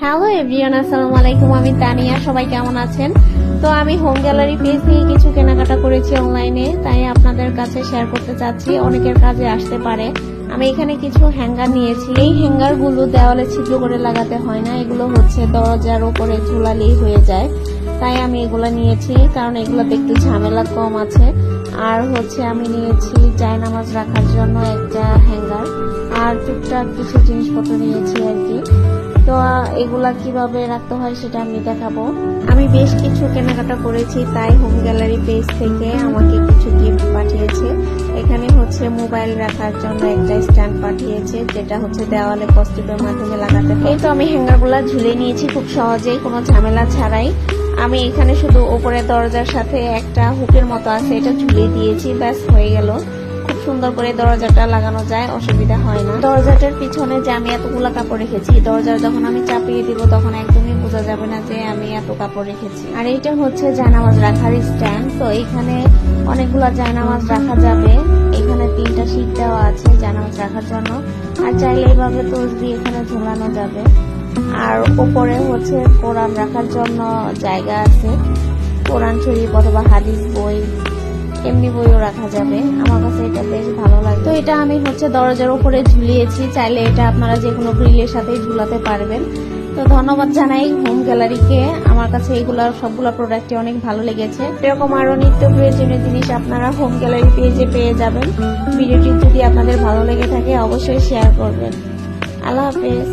Hello everyone, আসসালামু আলাইকুম। আমি তানিয়া। সবাই কেমন আছেন? তো আমি হোম গ্যালারি পেজ থেকে কিছু কেনাকাটা করেছি অনলাইনে, তাই আপনাদের কাছে শেয়ার করতে চাচ্ছি, অনেকের কাজে আসতে পারে। আমি এখানে কিছু হ্যাঙ্গার নিয়েছি। এই হ্যাঙ্গার গুলো দেওয়ালে ছিদ্র করে লাগাতে হয় না, এগুলো হচ্ছে দরজার উপরে ঝুলালেই হয়ে যায়। তাই আমি এগুলো নিয়েছি, কারণ এগুলোতে একটু ঝামেলা কম আছে। আর হচ্ছে আমি নিয়েছি জায়নামাজ রাখার জন্য একটা হ্যাঙ্গার, আর টুকটাক কিছু জিনিসপত্র নিয়েছি আর কি। তো এগুলা কিভাবে রাখতে হয় সেটা আমি দেখাবো। আমি বেশ কিছু কেনাকাটা করেছি, তাই হোম গ্যালারি পেজ থেকে আমাকে কিছু গিফট পাঠিয়েছে। এখানে হচ্ছে মোবাইল রাখার জন্য একটা স্ট্যান্ড পাঠিয়েছে, যেটা হচ্ছে দেওয়ালে কস্টিপের মাধ্যমে লাগাতে হয়। এই তো আমি হ্যাঙ্গারগুলা ঝুলিয়ে নিয়েছি খুব সহজেই, কোনো ঝামেলা ছাড়াই। আমি এখানে শুধু উপরে দরজার সাথে একটা হুকের মতো আছে, এটা ঝুলিয়ে দিয়েছি, ব্যাস হয়ে গেল। খুব সুন্দর করে দরজাটা লাগানো যায়, অসুবিধা হয় না। দরজাটার পিছনে যে আমি এতগুলা কাপড় রেখেছি, দরজা যখন আমি চাপিয়ে দিব তখন একদমই বোঝা যাবে না যে আমি এত কাপড় রেখেছি। আর এটা হচ্ছে জায়নামাজ রাখার স্ট্যান্ড। তো এখানে অনেকগুলা জায়নামাজ রাখা যাবে। এখানে 3টা শীট দেওয়া আছে জায়নামাজ রাখার জন্য, আর চাইলে এইভাবে তসবি এখানে ঝোলানো যাবে। আর উপরে হচ্ছে কোরআন রাখার জন্য জায়গা আছে, কোরআন শরীফ অথবা হাদিস বই, এমনি বইও রাখা যাবে। আমার কাছে এটা বেশ ভালো লাগে। তো এটা আমি হচ্ছে দরজার উপরে ঝুলিয়েছি, চাইলে এটা আপনারা যে কোনো গ্রিলের সাথেই ঝুলাতে পারবেন। তো ধন্যবাদ জানাই হোম গ্যালারিকে, আমার কাছে এগুলা সবগুলা প্রোডাক্টই অনেক ভালো লেগেছে। এরকম আরো নিত্য প্রয়োজনীয় জিনিস আপনারা হোম গ্যালারি পেজে পেয়ে যাবেন। ভিডিওটি যদি আপনাদের ভালো লেগে থাকে অবশ্যই শেয়ার করবেন। আল্লাহ হাফেজ।